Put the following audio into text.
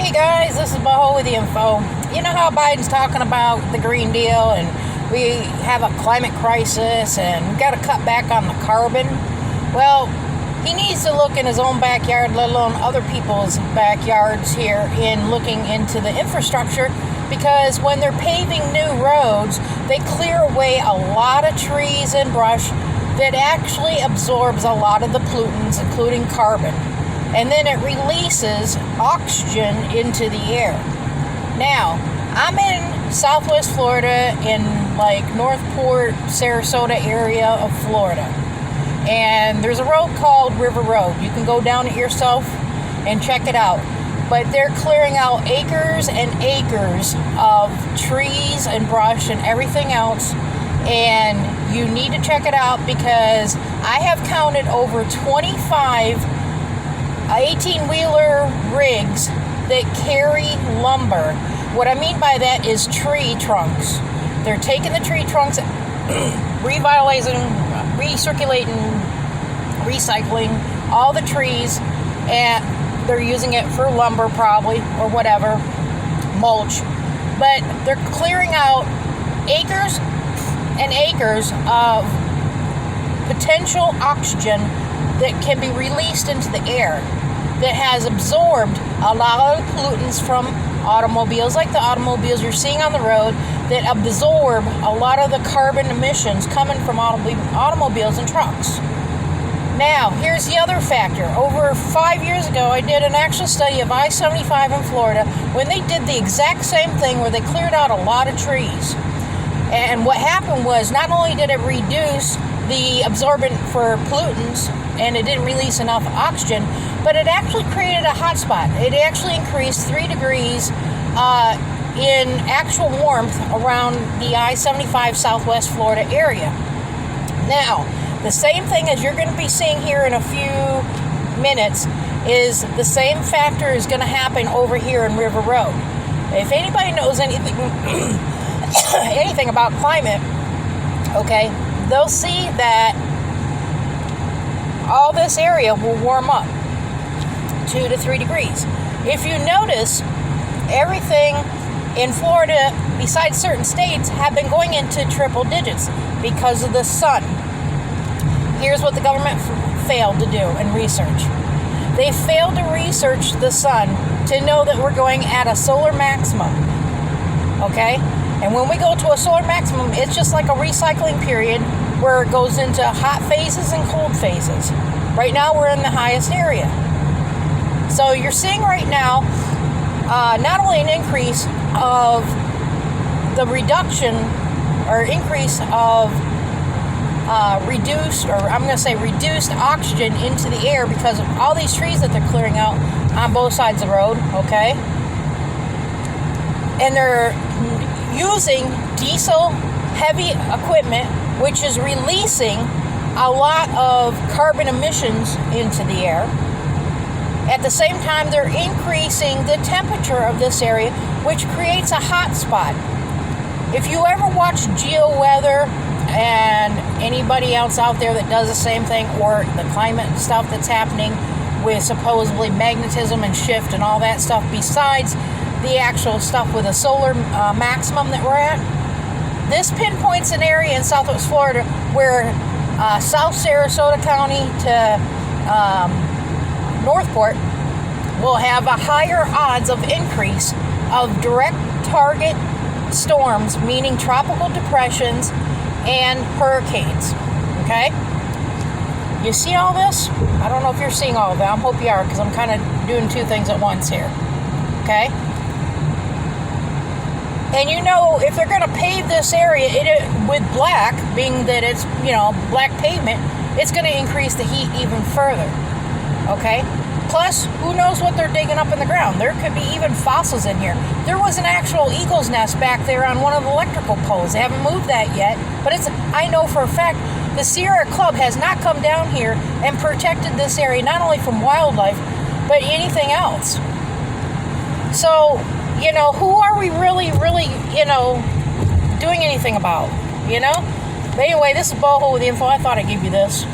Hey guys, this is Boho with the info. You know how Biden's talking about the Green Deal and we have a climate crisis and we've got to cut back on the carbon? Well, he needs to look in his own backyard, let alone other people's backyards here, in looking into the infrastructure, because when they're paving new roads, they clear away a lot of trees and brush that actually absorbs a lot of the pollutants, including carbon. And then it releases oxygen into the air. Now, I'm in Southwest Florida, in like Northport, Sarasota area of Florida. And there's a road called River Road. You can go down it yourself and check it out. But they're clearing out acres and acres of trees and brush and everything else. And you need to check it out, because I have counted over 25 18-wheeler rigs that carry lumber. What I mean by that is tree trunks. They're taking the tree trunks, revitalizing, recirculating, recycling all the trees, and they're using it for lumber probably, or whatever, mulch. But they're clearing out acres and acres of potential oxygen that can be released into the air, that has absorbed a lot of pollutants from automobiles, like the automobiles you're seeing on the road, that absorb a lot of the carbon emissions coming from automobiles and trucks. Now, here's the other factor. Over 5 years ago, I did an actual study of I-75 in Florida when they did the exact same thing, where they cleared out a lot of trees. And what happened was, not only did it reduce the absorbent for pollutants, and it didn't release enough oxygen, but it actually created a hot spot. It actually increased 3 degrees in actual warmth around the I-75 Southwest Florida area. Now, the same thing as you're going to be seeing here in a few minutes is the same factor is going to happen over here in River Road. If anybody knows anything anything about climate, okay, they'll see that all this area will warm up 2 to 3 degrees. If you notice, everything in Florida, besides certain states, have been going into triple digits because of the sun. Here's what the government failed to do in research. They failed to research the sun to know that we're going at a solar maximum. Okay? And when we go to a solar maximum, it's just like a recycling period where it goes into hot phases and cold phases. Right now, we're in the highest area. So you're seeing right now not only an increase of the reduction or increase of reduced oxygen into the air because of all these trees that they're clearing out on both sides of the road, okay? And they're using diesel heavy equipment, which is releasing a lot of carbon emissions into the air. At the same time, they're increasing the temperature of this area, which creates a hot spot. If you ever watch GeoWeather and anybody else out there that does the same thing, or the climate stuff that's happening with supposedly magnetism and shift and all that stuff, besides the actual stuff with a solar maximum that we're at, this pinpoints an area in Southwest Florida where South Sarasota County to Northport will have a higher odds of increase of direct target storms, meaning tropical depressions and hurricanes. Okay? You see all this? I don't know if you're seeing all of it. I hope you are, because I'm kind of doing two things at once here. Okay? And you know, if they're going to pave this area with black, being that it's, black pavement, it's going to increase the heat even further. Okay? Plus, who knows what they're digging up in the ground? There could be even fossils in here. There was an actual eagle's nest back there on one of the electrical poles. They haven't moved that yet, but I know for a fact the Sierra Club has not come down here and protected this area, not only from wildlife, but anything else. So, who are we really, doing anything about, But anyway, this is Boho with the info. I thought I'd give you this.